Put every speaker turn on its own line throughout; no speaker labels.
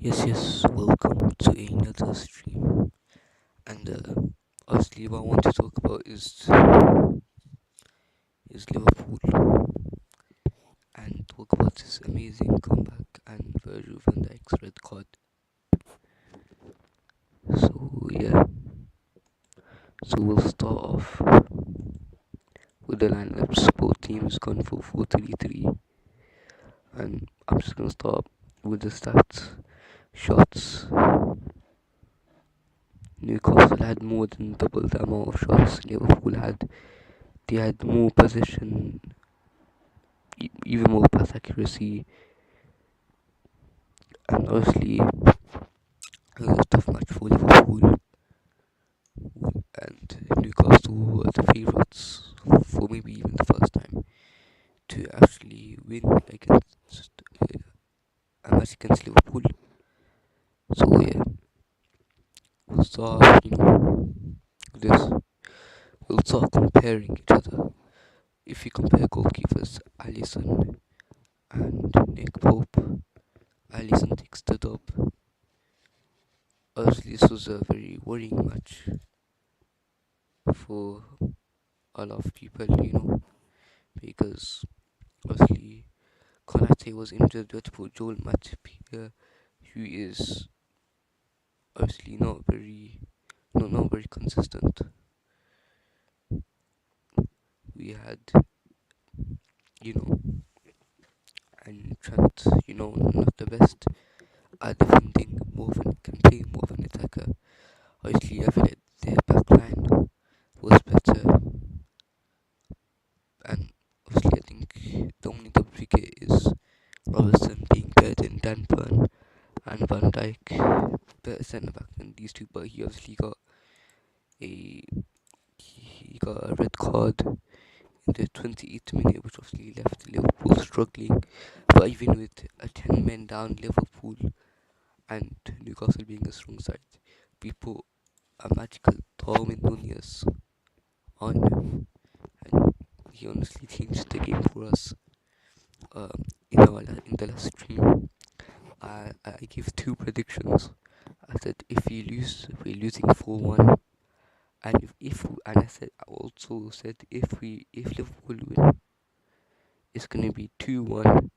Welcome to another stream. And obviously, what I want to talk about is Liverpool and talk about this amazing comeback and Virgil van Dijk's red card. So yeah, so we'll start off with the lineups. Both teams gone for 4-3-3, and I'm just gonna start with the stats. Shots. Newcastle had more than double the amount of shots Liverpool had. They had more possession, even more pass accuracy, and honestly, it was a tough match for Liverpool, and Newcastle were the favourites for maybe even the first time to actually win against a match against Liverpool. So yeah, we'll start, this. We'll start comparing each other. If you compare goalkeepers, Alisson and Nick Pope, Alisson takes the dub. Honestly, this was a very worrying match for a lot of people, because obviously Konate was injured, but for Joel Matip here, who is obviously not very consistent. We had, you know, and Trent, not the best at defending, can play more of an attacker. Obviously, I feel like their back line was better, and obviously, I think the only double figure is Robertson being better than Dan Burn and Van Dijk better centre back than these two, but he obviously a he got a red card in the 28th minute, which obviously left Liverpool struggling. But even with a 10 men down Liverpool and Newcastle being a strong side, we put a magical Darwin Nunez on, and he honestly changed the game for us. In the last stream, I gave two predictions. I said if we lose, we're losing 4-1. And and I also said if Liverpool win, it's gonna be 2-1,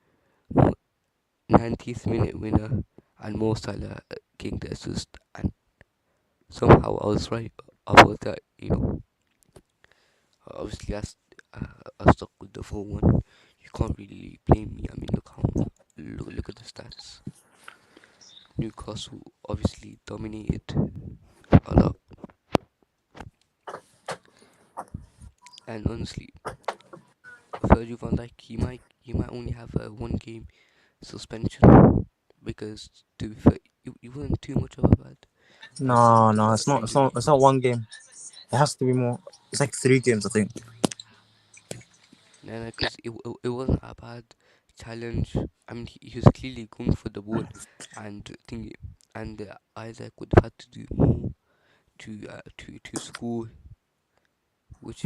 90th minute winner, and Mo Salah getting the assist. And somehow I was right about that. Obviously I stuck with the 4-1. You can't really blame me. I mean, look at the stats. Newcastle obviously dominated a lot, and honestly, Virgil van Dijk he might only have a 1 game suspension because to be fair, it wasn't too much of a bad
No, no, it's not. It's not.
injury.
It's not one game. It has to be more. It's like 3 games, I think.
No, because it wasn't a bad challenge. I mean, he was clearly going for the ball, and thing, and Isaac would have had to do more to score, which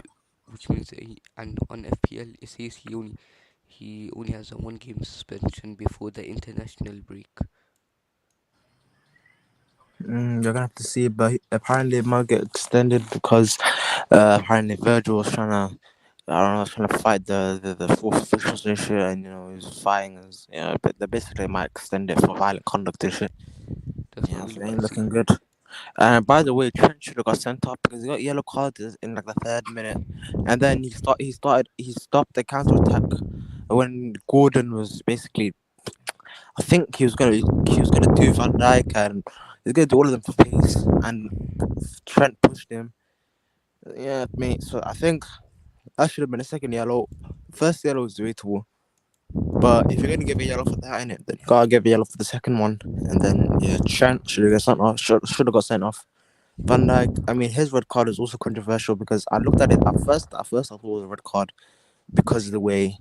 which means that and on FPL it says he only has a 1 game suspension before the international break.
You're gonna have to see, but apparently it might get extended because apparently Virgil was trying to. I don't know, was trying to fight the fourth officials and shit, and he was fighting us. But they basically might extend it for violent conduct and shit.
That's not
Yeah,
really
so it ain't
nice.
looking good. And by the way, Trent should have got sent off because he got yellow cards in like the 3rd minute, and then he stopped the counter attack when Gordon was basically. I think he was gonna do Van Dijk and he's gonna do all of them for pace, and Trent pushed him. Yeah, mate. So I think that should have been a second yellow. First yellow was debatable, but if you're gonna give a yellow for that in it, then you gotta give a yellow for the second one. And then yeah, Trent should have got sent off. Should have got sent off. Van Dijk, I mean, his red card is also controversial because I looked at it at first. At first, I thought it was a red card because of the way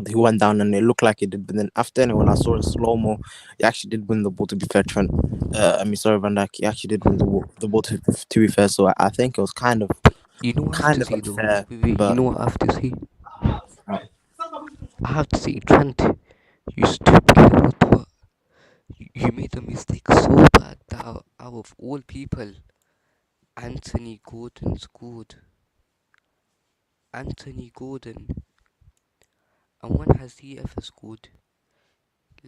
he went down and it looked like he did. But then after, and when I saw it slow mo, he actually did win the ball. To be fair, Trent. I mean, sorry, Van Dijk. He actually did win the ball. To be fair, so I think it was
You know what I have
kind
to
of
say though?
unfair.
Wait, you
But
know what I have to say? I have to say, Trent, you stupid little twat. You made a mistake so bad that out of all people, Anthony Gordon scored. Anthony Gordon. And when has he ever scored?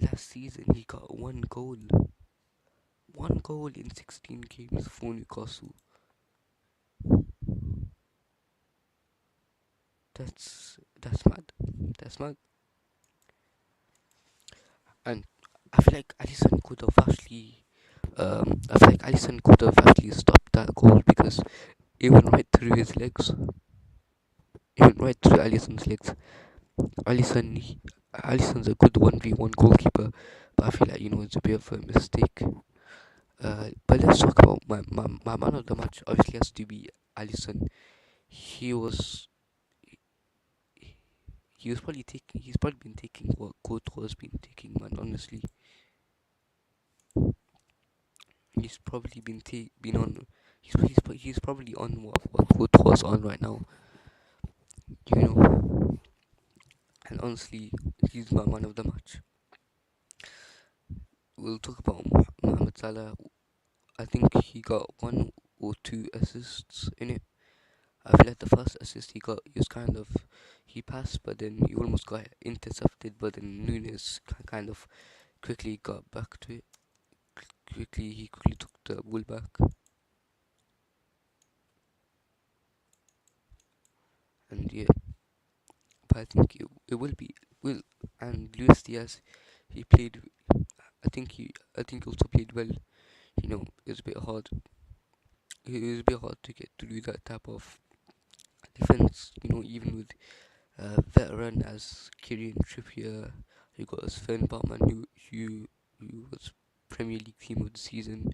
Last season he got one goal. One goal in 16 games for Newcastle. That's mad. That's mad. And I feel like Alisson could have actually I feel like Alisson could have actually stopped that goal because it went right through his legs. It went right through Alisson's legs. Alisson, Alisson's a good 1v1 goalkeeper, but I feel like, it's a bit of a mistake. But let's talk about my man of the match. Obviously, has to be Alisson. He was he's probably been taking what Couto has been taking, man. Honestly, he's probably been on. He's probably on what Couto was on right now. You know, and honestly, he's my man of the match. We'll talk about Mohamed Salah. I think he got one or two assists in it. I feel like the first assist he got, he passed, but then he almost got intercepted. But then Nunes kind of quickly got back to it. He quickly took the ball back, and yeah. But I think it will be will. And Luis Diaz, he played. I think he also played well. It's a bit hard. It was a bit hard to get to do that type of defense. Even with veteran as Kieran Trippier. You got Sven Botman, who was Premier League Team of the Season.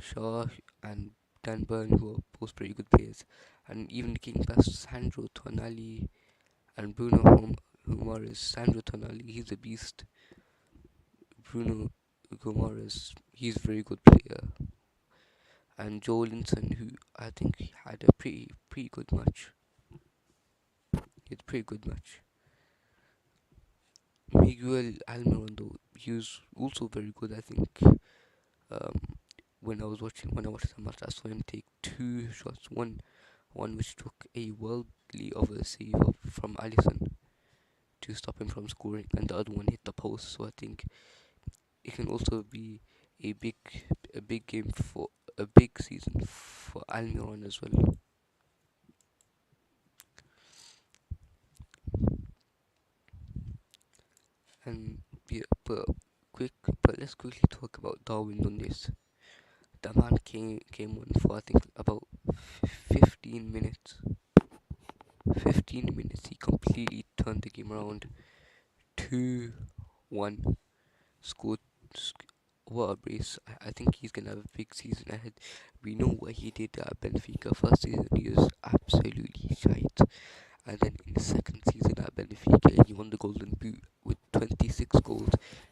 Shaw and Dan Burn, who are both pretty good players. And even getting past Sandro Tonali and Humares. Sandro Tonali, he's a beast. Bruno Guimaraes, he's a very good player. And Joe Linton, who I think he had a pretty good match. He had a pretty good match. Miguel Almiron, though, he was also very good. I think um, when I watched the match, I saw him take two shots. One which took a worldly of a save from Alisson to stop him from scoring, and the other one hit the post. So I think it can also be a big a big game for a big season for Almiron as well. And yeah, but let's quickly talk about Darwin Nunes. The man came on for I think about 15 minutes. 15 minutes. He completely turned the game around. 2-1. Scored. What a brace. I think he's gonna have a big season ahead. We know what he did at Benfica. First season he was absolutely shite. And then in the second season at Benfica he won the Golden Boot with 26 goals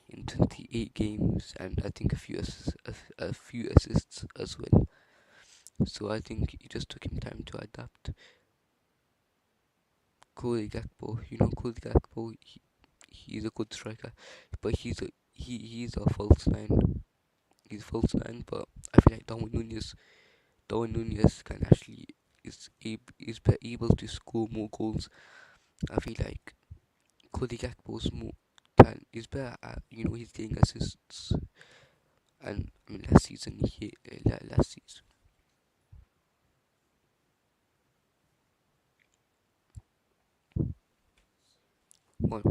in 28 games and I think a few assists as well. So I think it just took him time to adapt. Cody Gakpo, Cody Gakpo, he's a good striker, but he's a false nine. He's a false nine, but I feel like Darwin Nunez can actually able to score more goals. I feel like Cody Gakpo's more can is better at he's getting assists, and I mean last season, well,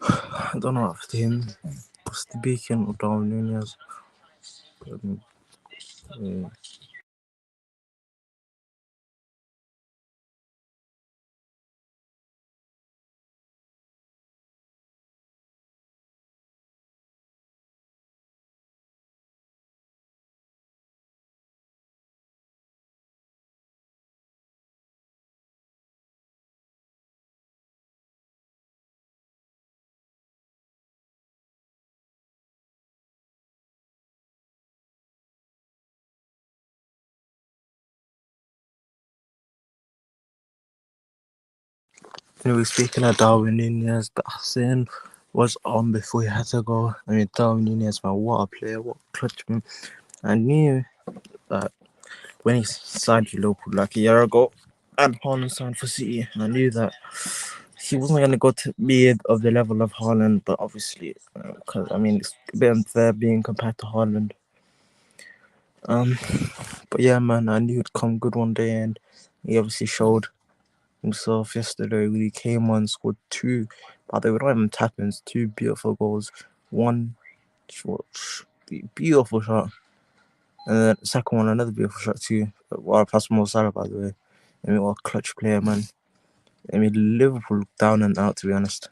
I don't know after him. Post Beacon or Darwin Nunez. Um, yeah. Anyway, speaking of Darwin Nunez, the Hussein was on before he had to go. I mean, Darwin Nunez, man, what a player, what a clutchman. I knew that when he signed for Liverpool like a year ago and Haaland signed for City, I knew that he wasn't going to go to be of the level of Haaland, but obviously, because I mean, it's a bit unfair being compared to Haaland. Um, but yeah, man, I knew it'd come good one day, and he obviously showed himself yesterday when he came on, scored two, but they were not even tap-ins, two beautiful goals, one short, beautiful shot, and then the second one another beautiful shot too. Well, past Mo Salah, by the way. I mean, what a clutch player, man. I mean, Liverpool down and out, to be honest.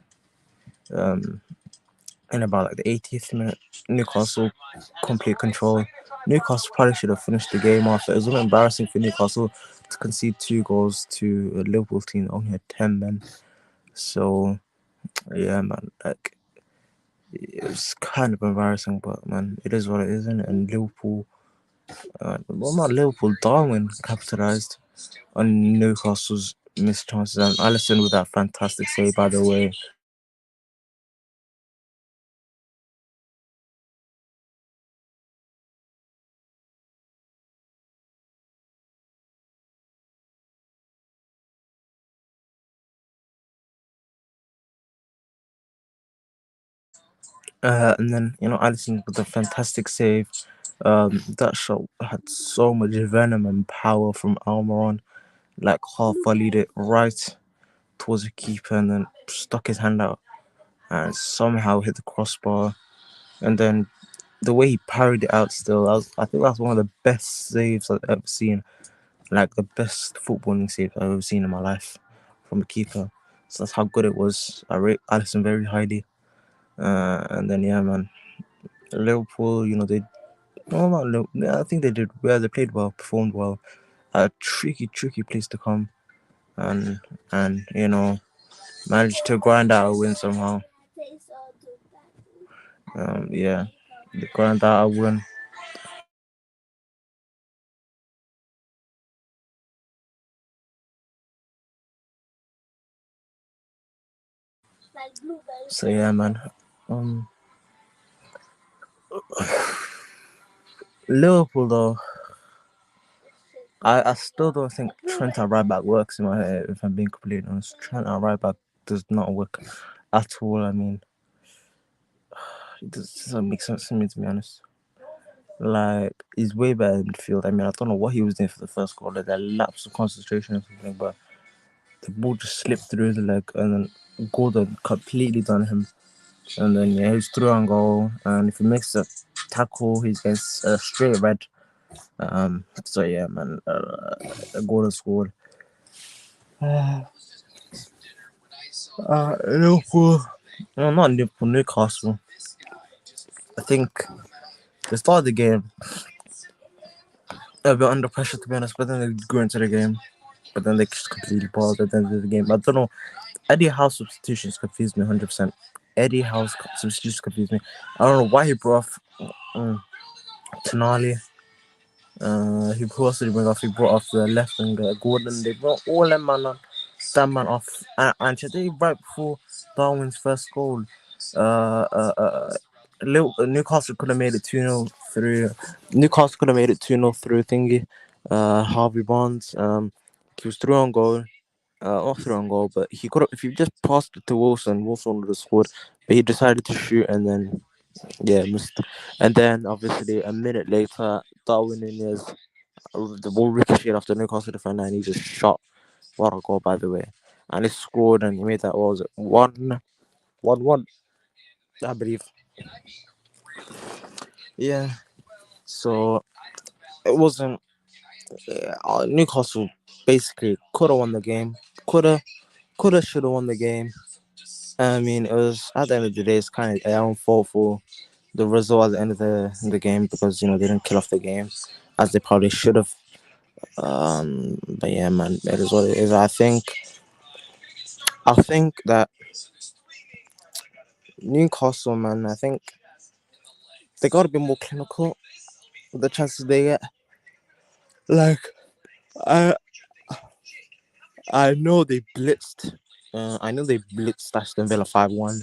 Um, in about like the 80th minute, Newcastle complete control. Newcastle probably should have finished the game off. It was a bit embarrassing for Newcastle to concede two goals to a Liverpool team that only had 10 men. So yeah, man, like it's kind of embarrassing, but man, it is what it is, isn't it? And Liverpool, well, not Liverpool, Darwin capitalized on Newcastle's missed chances, and Alisson with that fantastic save, by the way. And then Alisson with a fantastic save. That shot had so much venom and power from Almiron. Like half volleyed it right towards the keeper and then stuck his hand out and somehow hit the crossbar. And then the way he parried it out still, I think that's one of the best saves I've ever seen. Like the best footballing save I've ever seen in my life from a keeper. So that's how good it was. I rate Alisson very highly. And then yeah, man, Liverpool, they no, not Liverpool. Yeah, I think they did well. They played well, performed well. A tricky place to come, and managed to grind out a win somehow. Yeah, they grind out a win. So yeah, man. Um, Liverpool though, I still don't think Trent at right back works in my head. If I'm being completely honest, Trent at right back does not work at all. I mean, it doesn't make sense to me, to be honest. Like he's way better in midfield. I mean, I don't know what he was doing for the first goal. Like that lapse of concentration or something, but the ball just slipped through his leg, and then Gordon completely done him. And then yeah, he's through on goal. And if he makes a tackle, he gets a straight red. So yeah, man, Gordon scored. Liverpool. No, not Liverpool. Newcastle. I think they started the game a bit under pressure, to be honest, but then they grew into the game. But then they just completely paused at the end of the game. I don't know. Eddie House substitutions confused me 100%. Eddie House substitutions confused me. I don't know why he brought off Tonali. He also bring off. He brought off the left winger Gordon. They brought all them man on, that man off. And today, right before Darwin's first goal, uh, uh, uh, Newcastle could have made it 2-0 through. Newcastle could have made it 2-0 through thingy. Harvey Barnes. He was through on goal. Not through on goal, but he could have. If he just passed it to Wilson, Wilson would have scored. But he decided to shoot and then missed. And then obviously a minute later, Darwin Nunez the ball ricocheted off the Newcastle defender and he just shot. What a goal, by the way. and he scored and he made that, what was it, 1-1, I believe. Yeah, so it wasn't. Newcastle basically could have won the game. Coulda, should have won the game. I mean, it was at the end of the day, it's kind of their own fault for the result at the end of the game because they didn't kill off the game as they probably should have. But yeah, man, it is what it is. I think that Newcastle, man, I think they got to be more clinical with the chances they get. Like, I I know they blitzed. I know they blitzed Aston Villa 5-1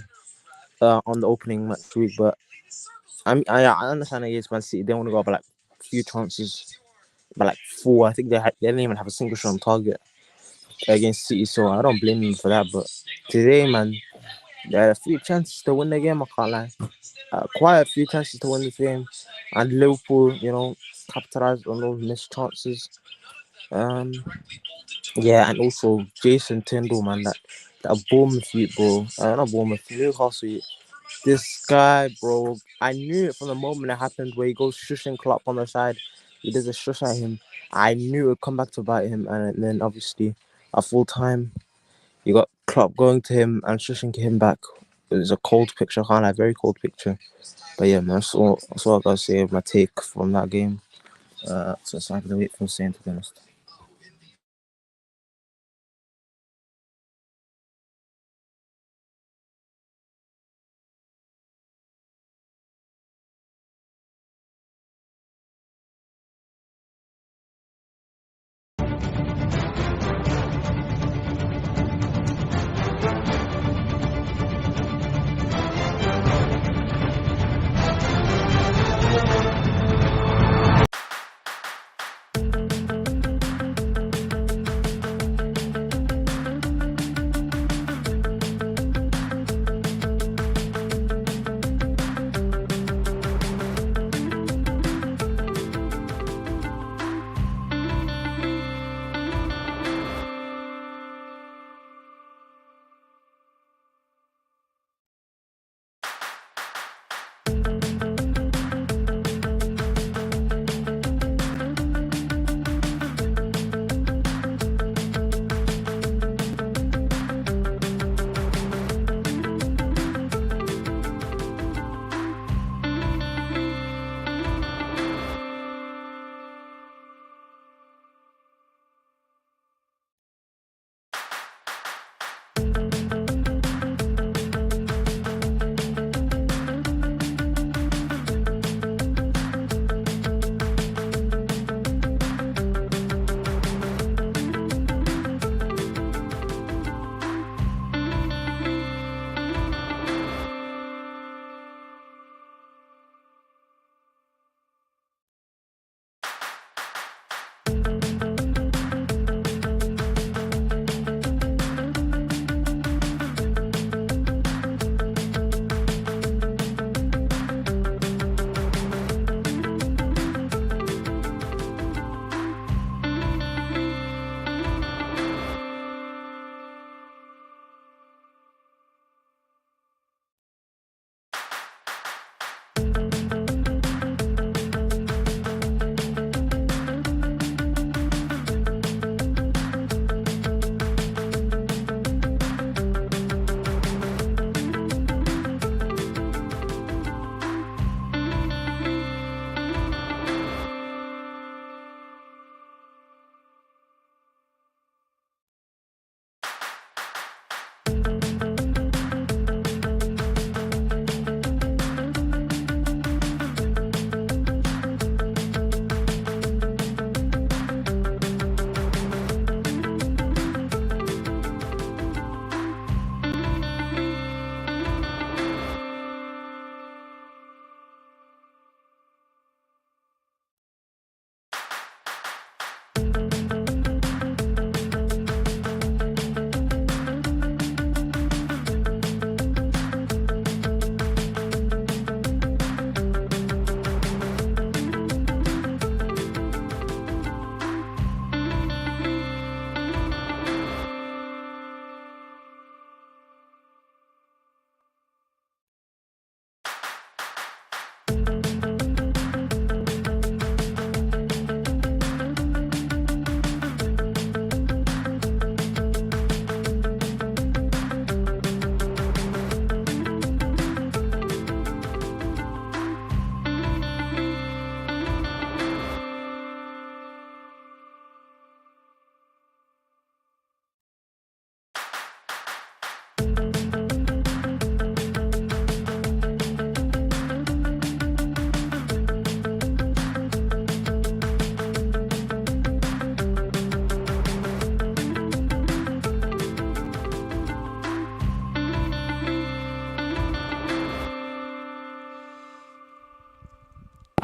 on the opening match week, but I understand against Man City they only got like few chances, but like four. I think they didn't even have a single shot on target against City, so I don't blame them for that. But today, man, they had a few chances to win the game. I can't lie, quite a few chances to win the game, and Liverpool, capitalized on those missed chances. Um, yeah, and also Jason Tyndall, man, that Bournemouth youth, bro. Not Bournemouth, Newcastle youth. This guy, bro, I knew it from the moment it happened where he goes shushing Klopp on the side. He does a shush at him. I knew it would come back to bite him. And then, obviously, at full time, you got Klopp going to him and shushing him back. It was a cold picture, kind of very cold picture. But yeah, man, that's all I got to say of my take from that game. So it's not going to wait for saying, to be honest.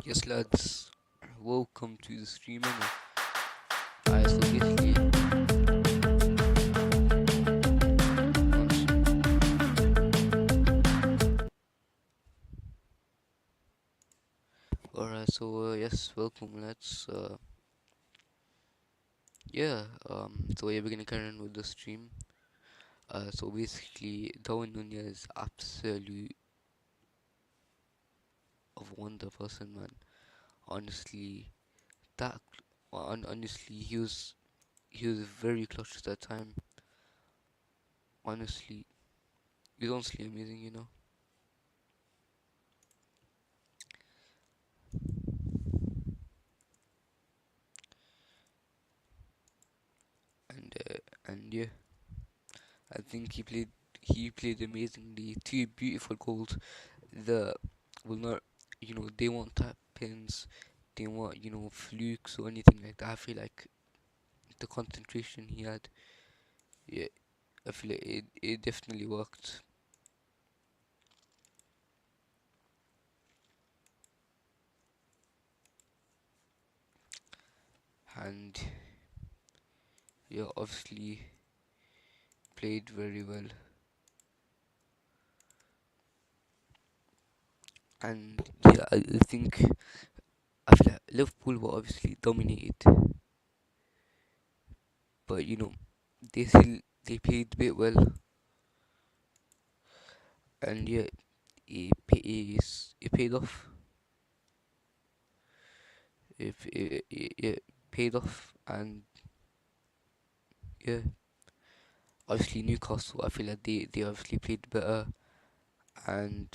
Yes, lads, welcome to the stream. Alright, so basically, once, alright, so yes, welcome, lads. So yeah, we're gonna carry on with the stream. So basically, Darwin Nunez is absolute of wonder person, man. Honestly, that honestly, he was very clutch at that time. Honestly, he's honestly amazing, And yeah, I think he played amazingly. Two beautiful goals. The will not, they won't tap pins. They won't, flukes or anything like that. I feel like the concentration he had, yeah, I feel like it definitely worked. And yeah, obviously played very well. And yeah, I think I feel like Liverpool were obviously dominated, but they played a bit well. And yeah, it paid off. It paid off, and yeah, obviously Newcastle. I feel like they obviously played better, and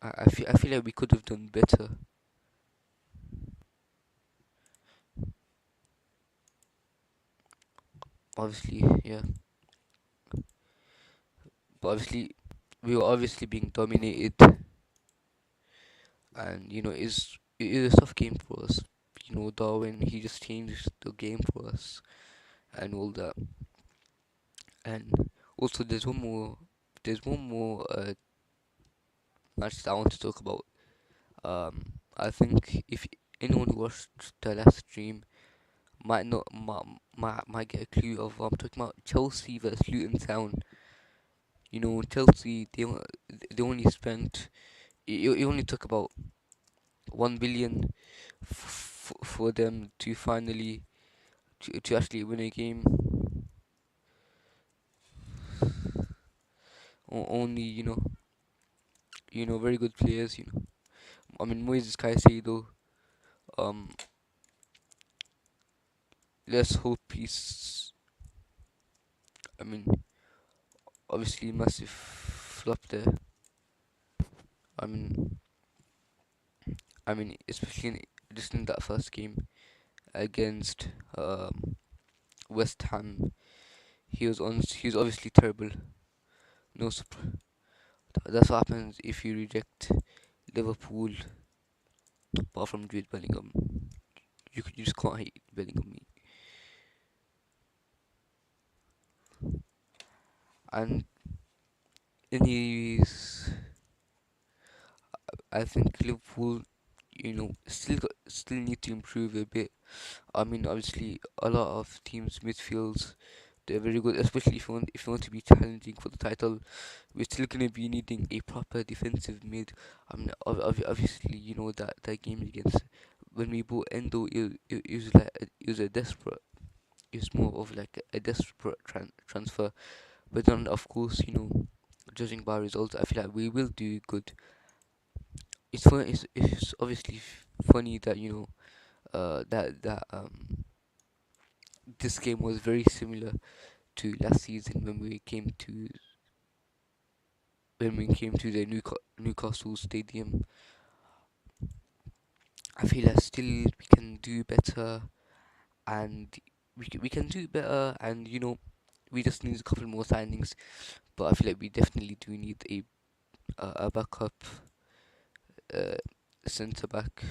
I feel like we could have done better. Obviously, yeah, but obviously we were obviously being dominated, and it is a tough game for us. Darwin, he just changed the game for us and all that. And also, there's one more match that I want to talk about. I think if anyone who watched the last stream might not might get a clue of what I'm talking about. Chelsea versus Luton Town. Chelsea they only spent it only took about 1 billion for them to finally to actually win a game. Only very good players. I mean Moises Caicedo. Um, let's hope he's. I mean obviously massive flop there. I mean especially just in that first game against West Ham. He was obviously terrible. No, that's what happens if you reject Liverpool. Apart from Jude Bellingham, you just can't hate Bellingham. And anyways, I think Liverpool, still need to improve a bit. I mean, obviously, a lot of teams midfields they're very good, especially if you want to be challenging for the title. We're still gonna be needing a proper defensive mid. I mean, obviously, that game against when we bought Endo, it was like it was a desperate. It was more of like a desperate transfer. But then, of course, judging by results, I feel like we will do good. It's fun. It's obviously funny that that this game was very similar to last season when we came to the Newcastle Stadium. I feel like still we can do better, and we can do better, and we just need a couple more signings. But I feel like we definitely do need a backup uh, centre back.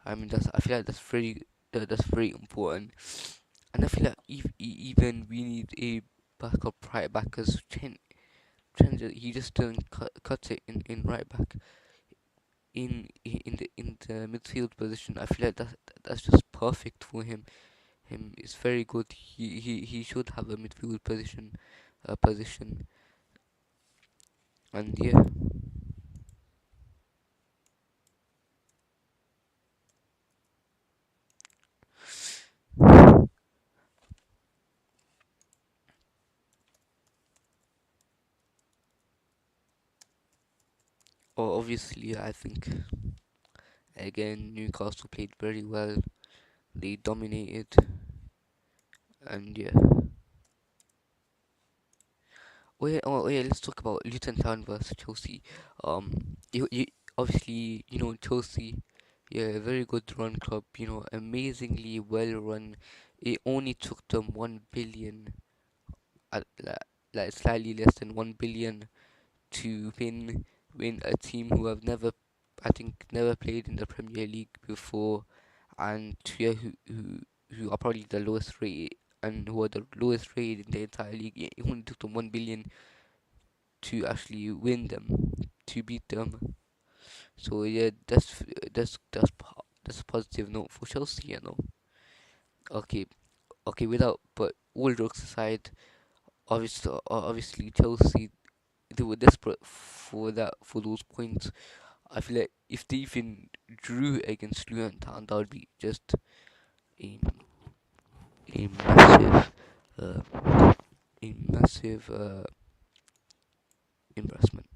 I feel like that's very important, and I feel like even we need a backup right back because Trent he just doesn't cut it in right back. in the midfield position. I feel like that's just perfect for him. Him is very good. He should have a midfield position, and yeah. Obviously, I think again Newcastle played very well. They dominated, and yeah. Oh yeah, let's talk about Luton Town versus Chelsea. You obviously Chelsea, yeah, very good run club. Amazingly well run. It only took them 1 billion, like slightly less than 1 billion, to win a team who have never, I think, never played in the Premier League before, and yeah, who are probably the lowest rated and who are the lowest rated in the entire league. Yeah, it only took them 1 billion to actually win them, to beat them. So yeah, that's a positive note for Chelsea. Okay, okay. Without but all jokes aside, obviously Chelsea, they were desperate for those points. I feel like if they even drew against Luton Town, that would be just a a massive uh, investment.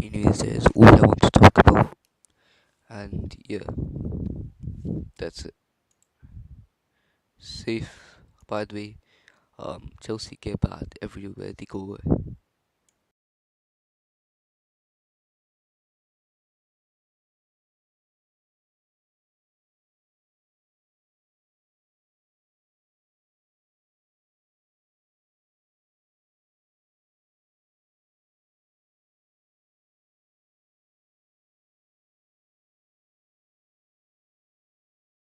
Anyways, that's all I want to talk about, and yeah, that's it. Safe, by the way. Chelsea get bad everywhere they go.